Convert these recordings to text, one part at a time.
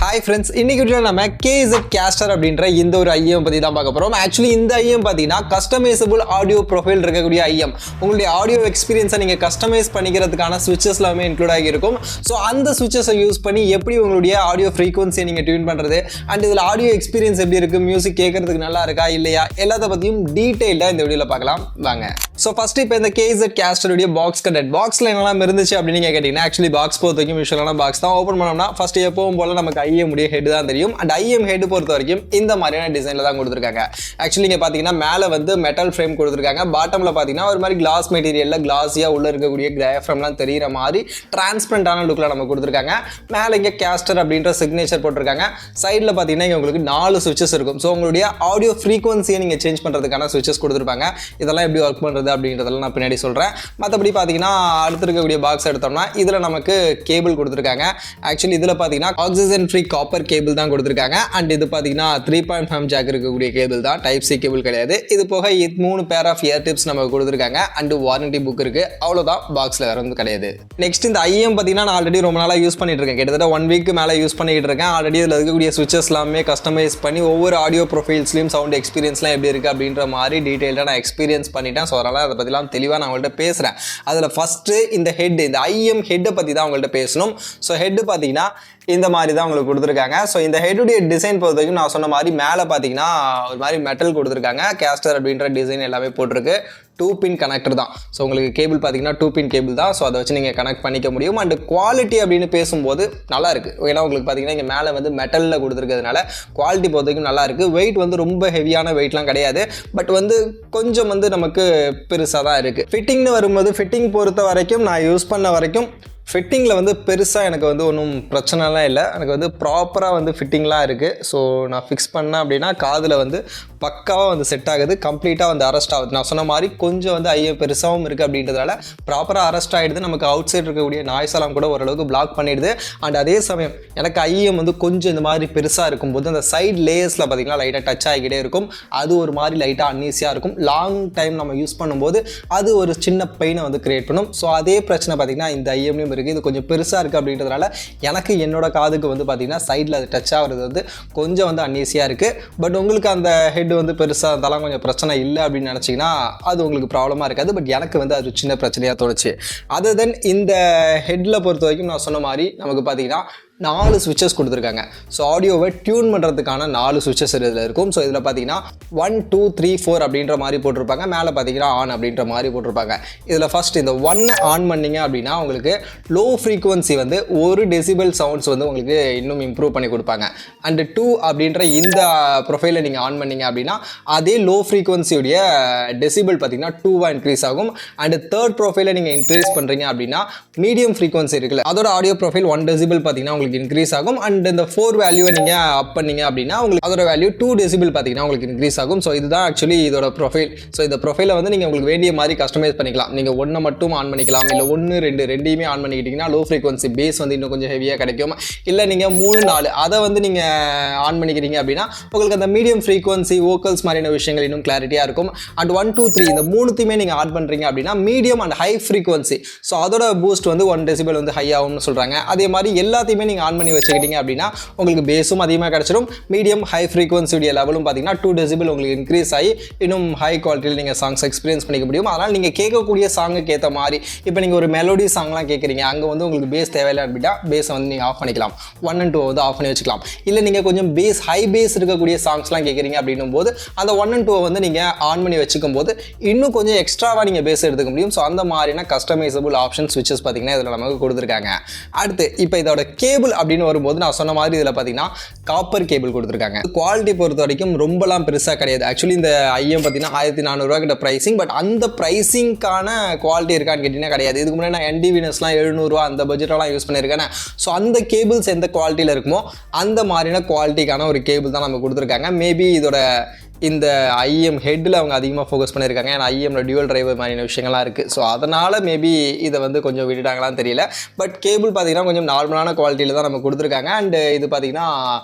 Hi friends, இன்னைக்கு வீடியோல நம்ம KZ Castor அப்படிங்கற இந்த ஒரு IEM பத்தி தான் பார்க்க போறோம். Actually இந்த IEM பாத்தீங்கன்னா கஸ்டமைசபிள் ஆடியோ ப்ரொஃபைல் இருக்கக்கூடிய IEM. உங்களுடைய ஆடியோ எக்ஸ்பீரியன்ஸை நீங்க கஸ்டமைஸ் பண்ணிக்கிறதுக்கான ஸ்விட்சஸ் எல்லாமே இன்க்ளூட் ஆகி இருக்கும். சோ அந்த ஸ்விட்சஸை யூஸ் பண்ணி எப்படி உங்களுடைய ஆடியோ ஃப்ரீக்வன்சியை நீங்க டியூன் பண்றது அண்ட் இதுல ஆடியோ எக்ஸ்பீரியன்ஸ் எப்படி இருக்கு, மியூசிக் கேட்கிறதுக்கு நல்லா இருக்கா இல்லையா எல்லாத்த பத்தியும் டீடைலா இந்த வீடியோல பார்க்கலாம் வாங்க. சோ ஃபர்ஸ்ட் இப்போ இந்த KZ Castor உடைய பாக்ஸ் கண்டென்ட் பாக்ஸ்ல என்னலாம் இருந்துச்சு அப்படின்னு நீங்க கேட்டீங்கன்னா ஆக்சுவலி பாக்ஸ் பொறுத்தவரைக்கும் யூஷுவலான பாக்ஸ் தான். ஓபன் பண்ணோம்னா ஃபர்ஸ்ட் எப்பவும் போல நமக்கு IEM உடைய ஹெட் தான் தெரியும். அண்ட் IEM ஹெட் பொறுத்த வரைக்கும் இந்த மாதிரியான டிசைன்ல தான் கொடுத்துருக்காங்க. ஆக்சுவலி நீங்க பாத்தீங்கன்னா மேல வந்து மெட்டல் ஃப்ரேம் கொடுத்துருக்காங்க, பாட்டம்ல பாத்தீங்கன்னா ஒரு மாதிரி கிளாஸ் மெட்டீரியல்ல கிளாஸியா உள்ள இருக்கக்கூடிய டயஃப்ரம்லாம் தெரியுற மாதிரி டிரான்ஸ்பரண்டான லுக்ல நம்ம கொடுத்துருக்காங்க. மேல இங்க கேஸ்டர் அப்படின்ற சிக்னேச்சர் போட்டிருக்காங்க. சைட்ல பாத்தீங்கன்னா உங்களுக்கு 4 சுவிட்சஸ் இருக்கும். ஸோ உங்களுடைய ஆடியோ ஃப்ரீக்வன்சியை நீங்க சேஞ்ச் பண்றதுக்கான சுவிட்சஸ் கொடுத்துருப்பாங்க. இதெல்லாம் எப்படி ஒர்க் பண்றது அப்படின்றதெல்லாம் நான் பின்னாடி சொல்றேன். மற்றபடி பாத்தீங்கன்னா அடுத்து இருக்கக்கூடிய பாக்ஸ் எடுத்தோம்னா இதுல நமக்கு கேபிள் கொடுத்துருக்காங்க. ஆக்சுவலி இதுல பாத்தீங்கன்னா ஆக்சிஜன் ஃப்ரீ காப்பர் கேபிள் தான் கொடுத்துருக்காங்க. அண்ட் இது பாத்தீங்கன்னா 3.5 ஜாக் இருக்கக்கூடிய கேபிள் தான், டைப் சி கேபிள் கிடையாது. இது போக 3 பேர் ஆஃப் இயர் டிப்ஸ் நமக்கு கொடுத்துருக்காங்க. அண்ட் வாரண்டி புக் இருக்கு. அவ்வளவுதான், பாக்ஸ்ல வேற வந்து கிடையாது. நெக்ஸ்ட் இந்த IEM பாத்தீங்கன்னா நான் ஆல்ரெடி ரொம்ப நாளா யூஸ் பண்ணிட்டு இருக்கேன். கிட்டத்தட்ட 1 வீக் மேல யூஸ் பண்ணிட்டு இருக்கேன். ஆல்ரெடி இதுல இருக்கக்கூடிய சுவிட்சஸ் எல்லாமே கஸ்டமைஸ் பண்ணி ஒவ்வொரு ஆடியோ ப்ரொஃபைல்ஸ்லயும் சவுண்ட் எக்ஸ்பீரியன்ஸ்லாம் எப்படி இருக்கு அப்படின்ற மாதிரி டீடைலா நான் எக்ஸ்பீரியன்ஸ் பண்ணிட்டேன். ஸோ அதனால அதை பத்திலாம் தெளிவா நான் உங்கள்கிட்ட பேசுறேன். அதுல ஃபர்ஸ்ட் இந்த ஹெட், இந்த IEM ஹெட்டை பத்தி தான் உங்கள்கிட்ட பேசணும். ஸோ ஹெட் பாத்தீங்கன்னா இந்த மாதிரி தான் உங்களுக்கு கொடுத்துருக்காங்க. ஸோ இந்த ஹெட்டுடைய டிசைன் பொறுத்த வரைக்கும் நான் சொன்ன மாதிரி மேலே பார்த்தீங்கன்னா ஒரு மாதிரி மெட்டல் கொடுத்துருக்காங்க. கேஸ்டர் அப்படின்ற டிசைன் எல்லாமே போட்டிருக்கு. 2 பின் கனெக்டர் தான். ஸோ உங்களுக்கு கேபிள் பார்த்தீங்கன்னா 2 பின் கேபிள் தான். ஸோ அதை வச்சு நீங்கள் கனெக்ட் பண்ணிக்க முடியும். அண்ட் குவாலிட்டி அப்படின்னு பேசும்போது நல்லா இருக்கு. ஏன்னா உங்களுக்கு பார்த்தீங்கன்னா இங்கே மேலே வந்து மெட்டலில் கொடுத்துருக்கிறதுனால குவாலிட்டி பொறுத்த வரைக்கும் நல்லா இருக்கு. வெயிட் வந்து ரொம்ப ஹெவியான வெயிட்லாம் கிடையாது. பட் வந்து கொஞ்சம் வந்து நமக்கு பெருசாக தான் இருக்கு. ஃபிட்டிங்னு வரும்போது ஃபிட்டிங் பொறுத்த வரைக்கும் நான் யூஸ் பண்ண வரைக்கும் ஃபிட்டிங்கில் வந்து பெருசாக எனக்கு வந்து ஒன்றும் பிரச்சனைலாம் இல்லை. எனக்கு வந்து ப்ராப்பராக வந்து ஃபிட்டிங்லாம் இருக்குது. ஸோ நான் ஃபிக்ஸ் பண்ணேன் அப்படின்னா காதில் வந்து பக்காவாக வந்து செட் ஆகுது, கம்ப்ளீட்டாக வந்து அரெஸ்ட் ஆகுது. நான் சொன்ன மாதிரி கொஞ்சம் வந்து IEM பெருசாகவும் இருக்குது அப்படின்றதால ப்ராப்பராக அரெஸ்ட் ஆகிடுது. நமக்கு அவுட் சைட் இருக்கக்கூடிய நாய்ஸ் எல்லாம் கூட ஓரளவுக்கு பிளாக் பண்ணிடுது. அண்ட் அதே சமயம் எனக்கு IEM வந்து கொஞ்சம் இந்த மாதிரி பெருசாக இருக்கும்போது அந்த சைட் லேயர்ஸில் பார்த்திங்கன்னா லைட்டாக டச் ஆகிக்கிட்டே இருக்கும். அது ஒரு மாதிரி லைட்டாக அன்ஈஸியாக இருக்கும். லாங் டைம் நம்ம யூஸ் பண்ணும்போது அது ஒரு சின்ன பெயினை வந்து கிரியேட் பண்ணும். ஸோ அதே பிரச்சனை பார்த்திங்கன்னா இந்த IEMலையும் இருக்குது. இது கொஞ்சம் பெருசாக இருக்குது அப்படின்றதுனால எனக்கு என்னோட காதுக்கு வந்து பார்த்தீங்கன்னா சைடில் அது டச் ஆகிறது வந்து கொஞ்சம் வந்து அன்ஈஸியாக இருக்குது. பட் உங்களுக்கு அந்த ஹெட் வந்து பெருசாக இருந்தாலும் கொஞ்சம் பிரச்சனை இல்லை அப்படின்னு நினச்சிங்கன்னா அது உங்களுக்கு ப்ராப்ளமாக இருக்காது. பட் எனக்கு வந்து அது சின்ன பிரச்சனையாக தோணுச்சு. அதர் தென் இந்த ஹெட்டில் பொறுத்த வரைக்கும் நான் சொன்ன மாதிரி நமக்கு பார்த்தீங்கன்னா 4 சுவிட்சஸ் கொடுத்துருக்காங்க. ஸோ ஆடியோவை டியூன் பண்ணுறதுக்கான 4 சுவிட்சஸ் இதில் இருக்கும். ஸோ இதில் பார்த்தீங்கன்னா 1 2 3 4 அப்படின்ற மாதிரி போட்டிருப்பாங்க. மேலே பார்த்தீங்கன்னா ஆன் அப்படின்ற மாதிரி போட்டிருப்பாங்க. இதில் ஃபர்ஸ்ட் இந்த 1 ஆன் பண்ணிங்க அப்படின்னா உங்களுக்கு லோ ஃப்ரீக்வன்சி வந்து 1 டெசிபல் சவுண்ட்ஸ் வந்து உங்களுக்கு இன்னும் இம்ப்ரூவ் பண்ணி கொடுப்பாங்க. அண்ட் 2 அப்படின்ற இந்த ப்ரொஃபைலை நீங்கள் ஆன் பண்ணிங்க அப்படின்னா அதே லோ ஃப்ரீக்வன்சியுடைய டெசிபல் பார்த்தீங்கன்னா 2 இன்க்ரீஸ் ஆகும். அண்ட் தேர்ட் ப்ரொஃபைலை நீங்கள் இன்க்ரீஸ் பண்ணுறீங்க அப்படின்னா மீடியம் ஃப்ரீக்வன்சி இருக்குல்ல அதோட ஆடியோ ப்ரொஃபைல் 1 டெசிபல் பார்த்தீங்கன்னா உங்களுக்கு இன்க்ரீஸ் ஆகும். அண்ட் இந்த 4 வேல்யூவை நீங்க அப் பண்ணீங்க அப்படின்னா உங்களுக்கு அதோட வேல்யூ 2 டெசிபிள் பார்த்தீங்கன்னா உங்களுக்கு இன்க்ரீஸ் ஆகும். ஸோ இதுதான் ஆக்சுவலி இதோட ப்ரொஃபைல். ஸோ இந்த ப்ரொஃபைலை வந்து நீங்கள் உங்களுக்கு வேண்டிய மாதிரி கஸ்டமைஸ் பண்ணிக்கலாம். நீங்கள் 1 மட்டும் ஆன் பண்ணிக்கலாம், இல்லை 1 2 ரெண்டையுமே ஆன் பண்ணிக்கிட்டீங்கன்னா லோ ஃப்ரீக்வன்சி பேஸ் வந்து இன்னும் கொஞ்சம் ஹெவியாக கிடைக்கும். இல்லை நீங்கள் 3 4 அதை வந்து நீங்கள் ஆன் பண்ணிக்கிறீங்க அப்படின்னா உங்களுக்கு அந்த மீடியம் ஃப்ரீக்வன்சி வோக்கல்ஸ் மாதிரியான விஷயங்கள் இன்னும் கிளாரிட்டியாக இருக்கும். அண்ட் 1 2 3 இந்த 3த்தையுமே நீங்கள் ஆன் பண்ணுறீங்க அப்படின்னா medium and high frequency, so அதோட பூஸ்ட் வந்து 1 டெசிபிள் வந்து ஹை ஆகும்னு சொல்கிறாங்க. அதே மாதிரி எல்லாத்தையுமே நீங்கள் ஆன் பண்ணி வச்சுக்கிட்டீங்க அப்படின்னா உங்களுக்கு பேஸும் அதிகமாக கிடைச்சிடும். மீடியம் ஹை ஃப்ரீக்வன்சியுடைய லெவலும் பார்த்தீங்கன்னா 2 டெசிபிள் உங்களுக்கு இன்க்ரீஸ் ஆகி இன்னும் ஹை குவாலிட்டியில் நீங்கள் சாங்ஸ் எக்ஸ்பீரியன்ஸ் பண்ணிக்க முடியும். அதனால் நீங்கள் கேட்கக்கூடிய சாங்குக்கு ஏற்ற மாதிரி இப்போ நீங்கள் ஒரு மெலோடி சாங்லாம் கேட்குறீங்க, அங்கே வந்து உங்களுக்கு பேஸ் தேவையில்லை அப்படின்னா பேஸை வந்து நீங்கள் ஆஃப் பண்ணிக்கலாம். 1 and 2 வந்து ஆஃப் பண்ணி வச்சுக்கலாம். இல்லை நீங்கள் கொஞ்சம் பேஸ் ஹை பேஸ் இருக்கக்கூடிய சாங்ஸ்லாம் கேட்குறீங்க அப்படின்னும் போது அந்த 1 and 2 வந்து நீங்கள் ஆன் பண்ணி வச்சுக்கும் போது இன்னும் கொஞ்சம் எக்ஸ்ட்ராவாக நீங்கள் பேஸ் எடுத்துக்க முடியும். ஸோ அந்த மாதிரியான கஸ்டமைசபிள் ஆப்ஷன் ஸ்விட்சஸ் பார்த்தீங்கன்னா இதில் நமக்கு கொடுத்துருக்காங்க. அடுத்து இப்போ இதோட கேபிள் அப்படின்னு வரும்போது நான் சொன்ன மாதிரி இதில் பார்த்தீங்கன்னா காப்பர் கேபிள் கொடுத்துருக்காங்க. குவாலிட்டி பொறுத்த வரைக்கும் ரொம்பலாம் பெருசாக கிடையாது. ஆக்சுவலி இந்த IEM பார்த்தீங்கன்னா 1400 கிட்ட ப்ரைசிங். பட் அந்த ப்ரைசிங்கான குவாலிட்டி இருக்கான்னு கேட்டிங்கன்னா கிடையாது. இதுக்கு முன்னாடி நான் NDVNSலாம் 700 அந்த பட்ஜெட்டெல்லாம் யூஸ் பண்ணியிருக்கேன். ஸோ அந்த கேபிள்ஸ் எந்த குவாலிட்டியில் இருக்குமோ அந்த மாதிரியான குவாலிட்டிக்கான ஒரு கேபிள் தான் நம்ம கொடுத்துருக்காங்க. மேபி இதோட இந்த IEM ஹெட்டில் அவங்க அதிகமாக ஃபோக்கஸ் பண்ணியிருக்காங்க. ஏன்னா IEMல டியூவல் டிரைவர் மாதிரியான விஷயங்கள்லாம் இருக்குது. ஸோ அதனால் மேபி இதை வந்து கொஞ்சம் விட்டுட்டாங்களான்னு தெரியல. பட் கேபிள் பார்த்தீங்கன்னா கொஞ்சம் நார்மலான குவாலிட்டியில் தான் நம்ம கொடுத்துருக்காங்க. அண்ட் இது பார்த்தீங்கன்னா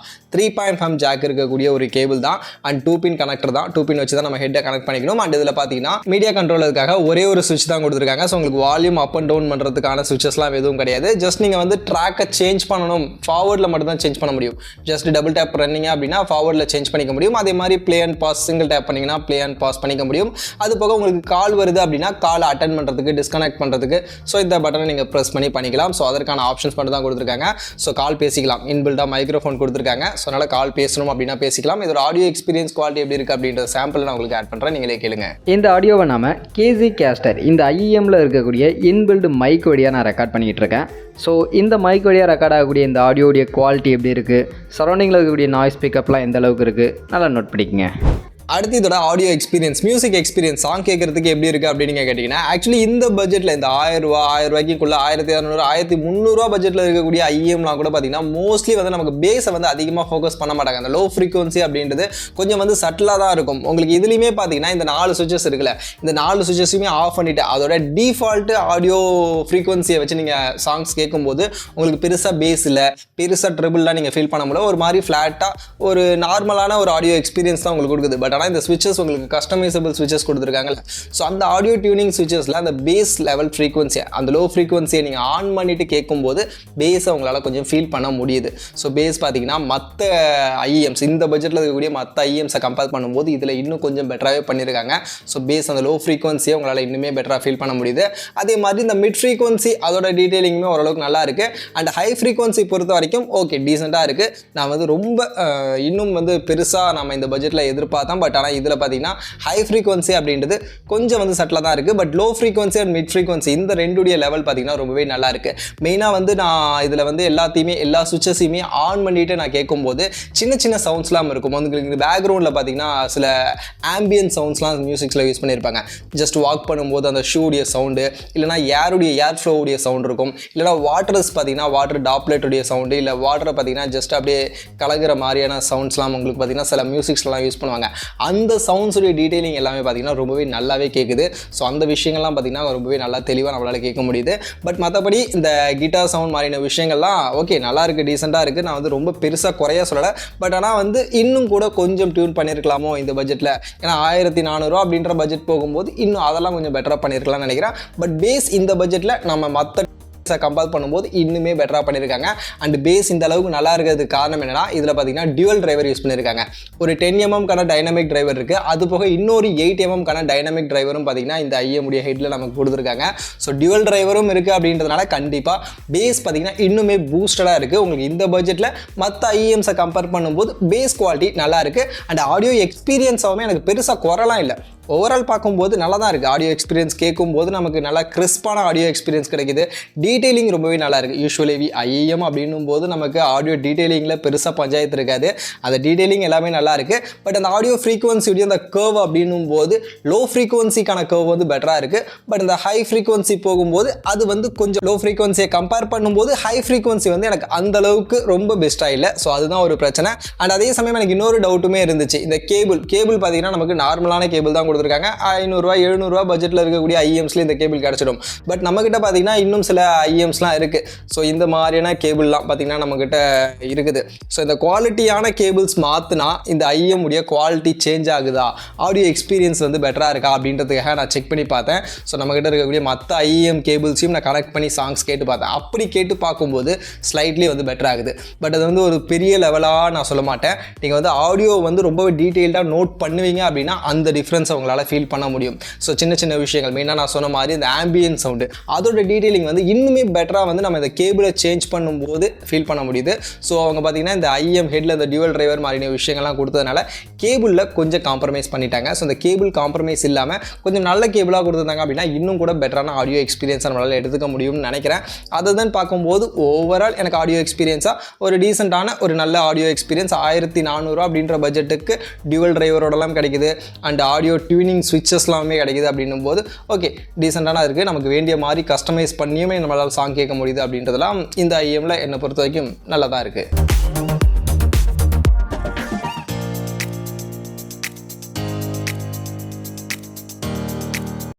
3.5 ஜாக் இருக்கக்கூடிய ஒரு கேபிள் தான் அண்ட் 2 பின் கனெக்டர் தான். 2 பின் வச்சு தான் நம்ம ஹெட்டை கனெக்ட் பண்ணிக்கணும். அண்ட் இதில் பார்த்தீங்கன்னா மீடியா கண்ட்ரோலருக்காக ஒரே ஒரு சுவிட்ச் தான் கொடுத்துருக்காங்க. ஸோ உங்களுக்கு வால்யூம் அப் அண்ட் டவுன் பண்ணுறதுக்கான சுவிச்சஸ்லாம் எதுவும் கிடையாது. ஜஸ்ட் நீங்கள் வந்து ட்ராக்கை சேஞ்ச் பண்ணணும், ஃபார்வர்டில் மட்டும் தான் சேஞ்ச் பண்ண முடியும். ஜஸ்ட் டபுள் டேப் ரன்னிங்க அப்படின்னா ஃபார்வர்டில் சேஞ்ச் பண்ணிக்க முடியும். அதே மாதிரி play and pass single tap பண்ணிங்கன்னா ப்ளே அண்ட் பாஸ் பண்ணிக்க முடியும். அது போக உங்களுக்கு கால் வருது அப்படின்னா காலை அட்டன் பண்ணுறதுக்கு, டிஸ்கனெக்ட் பண்ணுறதுக்கு ஸோ இந்த பட்டனை நீங்கள் ப்ரெஸ் பண்ணி பண்ணிக்கலாம். ஸோ அதற்கான ஆப்ஷன்ஸ் மட்டும் தான் கொடுத்துருக்காங்க. ஸோ கால் பேசிக்கலாம், இன்பில்டாக மைக்ரோஃபோன் கொடுத்துருக்காங்க. ஸோ அதனால் கால் பேசணும் அப்படின்னா பேசிக்கலாம். இதோட ஆடியோ எக்ஸ்பீரியன்ஸ் குவாலிட்டி எப்படி இருக்குது அப்படின்ற சாம்பிள் நான் உங்களுக்கு ஆட் பண்ணுறேன், நீங்களே கேளுங்க. இந்த ஆடியோவை நாம கேஸ்டர் இந்த ஐஎம்ல இருக்கக்கூடிய இன்பில்டு மைக் வழியாக நான் ரெக்கார்ட் பண்ணிகிட்டு இருக்கேன். ஸோ இந்த மைக் வழியாக ரெக்கார்ட் ஆகக்கூடிய இந்த ஆடியோடைய குவாலிட்டி எப்படி இருக்குது, சரௌண்டிங்கில் இருக்கக்கூடிய நாய்ஸ் பிக்கப்லாம் எந்த அளவுக்கு இருக்குது, நல்லா நோட் பண்ணிக்கங்க. அடுத்து இதோட audio experience, music experience, song கேட்கறதுக்கு எப்படி இருக்குது அப்படின்னு நீங்கள் கேட்டிங்கன்னா ஆக்சுவலி இந்த பட்ஜெட்டில் இந்த 1000 ரூபாய்க்குள்ள 1600 1300 பட்ஜெட்டில் இருக்கக்கூடிய ஐஎம்லாம் கூட பார்த்தீங்கன்னா மோஸ்ட்லி வந்து நமக்கு பேஸை வந்து அதிகமாக ஃபோக்கஸ் பண்ண மாட்டாங்க. அந்த லோ ஃப்ரீக்வன்சி அப்படின்றது கொஞ்சம் வந்து சட்டிலாக தான் இருக்கும். உங்களுக்கு இதுலேயுமே பார்த்தீங்கன்னா இந்த 4 சுவிச்சஸ் இருக்குல்ல, இந்த 4 சுவிச்சஸுமே ஆஃப் பண்ணிவிட்டு அதோட டிஃபால்ட்டு ஆடியோ ஃப்ரீக்வன்சியை வச்சு நீங்கள் சாங்ஸ் கேட்கும்போது உங்களுக்கு பெருசாக பேஸ் இல்லை, பெருசாக ட்ரிபிள்லாம் நீங்கள் ஃபீல் பண்ண முடியல. ஒரு மாதிரி ஃப்ளாட்டாக ஒரு நார்மலான ஒரு ஆடியோ எக்ஸ்பீரியன்ஸ் தான் உங்களுக்கு கொடுக்குது. பட் ஆனால் இந்த ஸ்விட்சஸ் உங்களுக்கு கஸ்டமைசபிள் ஸ்விட்சஸ் கொடுத்துருக்காங்கல்ல, ஸோ அந்த ஆடியோ டியூனிங் ஸ்விட்சஸில் அந்த பேஸ் லெவல் ஃப்ரீக்வன்சி, அந்த லோ ஃப்ரீக்வன்சியை நீங்கள் ஆன் பண்ணிவிட்டு கேட்கும்போது பேஸை உங்களால் கொஞ்சம் ஃபீல் பண்ண முடியுது. ஸோ பேஸ் பார்த்தீங்கன்னா மற்ற ஐஎம்ஸ் இந்த பட்ஜெட்டில் இருக்கக்கூடிய மற்ற ஐஎம்ஸை கம்பேர் பண்ணும்போது இதில் இன்னும் கொஞ்சம் பெட்டராகவே பண்ணியிருக்காங்க. ஸோ பேஸ் அந்த லோ ஃப்ரீக்வன்சியை உங்களால் இன்னுமே பெட்டராக ஃபீல் பண்ண முடியுது. அதே மாதிரி இந்த மிட் ஃப்ரீக்வன்சி அதோட டீட்டெயிலிங்குமே ஓரளவுக்கு நல்லா இருக்குது. அண்ட் ஹை ஃப்ரீக்வன்சி பொறுத்த வரைக்கும் ஓகே டீசெண்டாக இருக்குது. நான் வந்து ரொம்ப இன்னும் வந்து பெருசாக நம்ம இந்த பட்ஜெட்டில் எதிர்பார்த்தேன். பட் ஆனால் இதில் பார்த்தீங்கன்னா ஹை ஃப்ரீக்வன்சி அப்படின்றது கொஞ்சம் வந்து சட்டிலாக தான் இருக்குது. But low frequency and mid frequency இந்த ரெண்டுடைய லெவல் பார்த்தீங்கன்னா ரொம்பவே நல்லா இருக்குது. மெயினாக வந்து நான் இதில் வந்து எல்லா சுவிச்சஸையுமே ஆன் பண்ணிவிட்டு நான் கேட்கும்போது சின்ன சின்ன சவுண்ட்ஸ்லாம் இருக்கும். உங்களுக்கு பேக்ரவுண்டில் பார்த்தீங்கன்னா சில ஆம்பியன் சவுண்ட்ஸ்லாம் மியூசிக்ஸில் யூஸ் பண்ணியிருப்பாங்க. ஜஸ்ட் வாக் பண்ணும்போது அந்த ஷூடைய சவுண்டு, இல்லைனா ஏர் ஃப்ளோவுடைய சவுண்ட் இருக்கும், இல்லைனா வாட்டர்ஸ் பார்த்தீங்கன்னா வாட்டர் டாப்லெட்டுடைய சவுண்டு, இல்லை வாட்டரை பார்த்தீங்கன்னா ஜஸ்ட் அப்படியே கலகிற மாதிரியான சவுண்ட்ஸ்லாம் உங்களுக்கு பார்த்தீங்கன்னா சில மியூசிக்ஸ்லாம் யூஸ் பண்ணுவாங்க. அந்த சவுண்ட்ஸுடைய டீட்டெயிலிங் எல்லாமே பார்த்தீங்கன்னா ரொம்பவே நல்லாவே கேட்குது. ஸோ அந்த விஷயங்கள்லாம் பார்த்தீங்கன்னா ரொம்பவே நல்லா தெளிவாக நம்மளால் கேட்க முடியுது. பட் மற்றபடி இந்த கிட்டார் சவுண்ட் மாதிரியான விஷயங்கள்லாம் ஓகே நல்லா இருக்குது, டீசெண்டாக இருக்குது. நான் வந்து ரொம்ப பெருசாக குறையா சொல்லலை. பட் ஆனால் வந்து இன்னும் கூட கொஞ்சம் டியூன் பண்ணியிருக்கலாமோ இந்த பட்ஜெட்டில். ஏன்னா 1400 அப்படின்ற பட்ஜெட் போகும்போது இன்னும் அதெல்லாம் கொஞ்சம் பெட்டராக பண்ணியிருக்கலாம்னு நினைக்கிறேன். பட் பேஸ் இந்த பட்ஜெட்டில் நம்ம மற்ற கம்பேர் பண்ணும்போது இன்னுமே பெட்டராக பண்ணியிருக்காங்க. அண்ட் பேஸ் இந்த அளவுக்கு நல்லா இருக்கிறதுக்கு காரணம் என்னன்னா இதில் பார்த்தீங்கன்னா டியூவல் டிரைவர் யூஸ் பண்ணியிருக்காங்க. ஒரு 10 mm டைனமிக் டிரைவர் இருக்குது. அது போக இன்னொரு 8 mm டைனமிக் டிரைவரும் பார்த்தீங்கன்னா இந்த ஐஎம்முடைய ஹெட்டில் நமக்கு கொடுத்துருக்காங்க. ஸோ டியூவல் டிரைவரும் இருக்குது அப்படின்றதுனால கண்டிப்பாக பேஸ் பார்த்தீங்கன்னா இன்னுமே பூஸ்டடாக இருக்குது. உங்களுக்கு இந்த பட்ஜெட்டில் மற்ற ஐஎம்ஸை கம்பேர் பண்ணும்போது பேஸ் குவாலிட்டி நல்லா இருக்குது. அண்ட் ஆடியோ எக்ஸ்பீரியன்ஸாகவுமே எனக்கு பெருசாக குறைலாம் இல்லை. ஓவரால் பார்க்கும்போது நல்லா தான் இருக்குது. ஆடியோ எக்ஸ்பீரியன்ஸ் கேட்கும்போது நமக்கு நல்லா கிறிஸ்பான ஆடியோ எக்ஸ்பீரியன்ஸ் கிடைக்குது. டீட்டெயிலிங் ரொம்பவே நல்லா இருக்குது. யூஸ்வலி ஐஎம் அப்படின்னும் போது நமக்கு ஆடியோ டீட்டெயிலிங்கில் பெருசாக பஞ்சாயத்து இருக்காது. அந்த டீட்டெயிலிங் எல்லாமே நல்லா இருக்குது. பட் அந்த ஆடியோ ஃப்ரீக்வன்சியுடைய அந்த கர்வ் அப்படின்னும் போது லோ ஃப்ரீக்வன்சிக்கான கர்வ் வந்து பெட்டராக இருக்குது. பட் இந்த ஹை ஃப்ரீக்வன்சி போகும்போது அது வந்து கொஞ்சம் லோ ஃப்ரீக்வன்சியை கம்பேர் பண்ணும்போது ஹை ஃப்ரீக்வன்சி வந்து எனக்கு அந்த அளவுக்கு ரொம்ப பெஸ்ட்டாக இல்லை. ஸோ அதுதான் ஒரு பிரச்சனை. அண்ட் அதே சமயம் எனக்கு இன்னொரு டவுட்டுமே இருந்துச்சு. இந்த கேபிள் பார்த்தீங்கன்னா நமக்கு நார்மலான கேபிள் தான் கொடுத்துருக்காங்க. 500 700 பட்ஜெட்டில் இருக்கக்கூடிய ஐஎம்ஸ்ல இந்த கேபிள் கிடைச்சிடும். பட் நம்மகிட்ட பார்த்தீங்கன்னா இன்னும் சில ஐஎம்ஸ்லாம் இருக்குது. ஸோ இந்த மாதிரியான கேபிள்லாம் பார்த்தீங்கன்னா நம்மகிட்ட இருக்குது. ஸோ இந்த குவாலிட்டியான கேபிள்ஸ் மாற்றினா இந்த ஐஎம் உடைய குவாலிட்டி சேஞ்ச் ஆகுதா, ஆடியோ எக்ஸ்பீரியன்ஸ் வந்து பெட்டராக இருக்கா அப்படின்றதுக்காக நான் செக் பண்ணி பார்த்தேன். ஸோ நம்மகிட்ட இருக்கக்கூடிய மற்ற ஐஎம் கேபிள்ஸையும் நான் கனெக்ட் பண்ணி சாங்ஸ் கேட்டு பார்த்தேன். அப்படி கேட்டு பார்க்கும்போது ஸ்லைட்லி வந்து பெட்டர் ஆகுது. பட் அது வந்து ஒரு பெரிய லெவலாக நான் சொல்ல மாட்டேன். நீங்கள் வந்து ஆடியோ வந்து ரொம்ப டீட்டெயில்டாக நோட் பண்ணுவீங்க அப்படின்னா அந்த டிஃப்ரென்ஸ் உங்களால் ஃபீல் பண்ண முடியும். ஸோ சின்ன சின்ன விஷயங்கள் மெயினாக நான் சொன்ன மாதிரி இந்த ஆம்பியன் சவுண்டு அதோட டீட்டெயிலிங் வந்து இன்னுமே பெட்டராக வந்து நம்ம இந்த கேபிளை சேஞ்ச் பண்ணும்போது ஃபீல் பண்ண முடியுது. ஸோ அவங்க பார்த்தீங்கன்னா இந்த ஐஎம் ஹெட்டில் இந்த டியூவல் டிரைவர் மாதிரியான விஷயங்கள்லாம் கொடுத்ததுனால கேபிளில் கொஞ்சம் காம்ப்ரமைஸ் பண்ணிட்டாங்க. ஸோ இந்த கேபிள் காம்ப்ரமைஸ் இல்லாமல் கொஞ்சம் நல்ல கேபிளாக கொடுத்துருந்தாங்க அப்படின்னா இன்னும் கூட பெட்டரான ஆடியோ எக்ஸ்பீரியன்ஸை நம்மளால் எடுத்துக்க முடியும்னு நினைக்கிறேன். அதை தான் பார்க்கும்போது ஓவரால் எனக்கு ஆடியோ எக்ஸ்பீரியன்ஸாக ஒரு டீசெண்டான ஒரு நல்ல ஆடியோ எக்ஸ்பீரியன்ஸ் 1400 அப்படின்ற பட்ஜெட்டுக்கு டியூவல் டிரைவரோடலாம் கிடைக்குது. அண்ட் ஆடியோ டியூனிங் ஸ்விட்சஸ்லாமே கிடைக்குது அப்படின்னும் போது ஓகே டீசெண்டான இருக்குது. நமக்கு வேண்டிய மாதிரி கஸ்டமைஸ் பண்ணியுமே நம்மளால் சாங் கேட்க முடியுது அப்படின்றதுலாம் இந்த ஐஎம்ல என்னை பொறுத்த வரைக்கும் நல்லா தான் இருக்குது.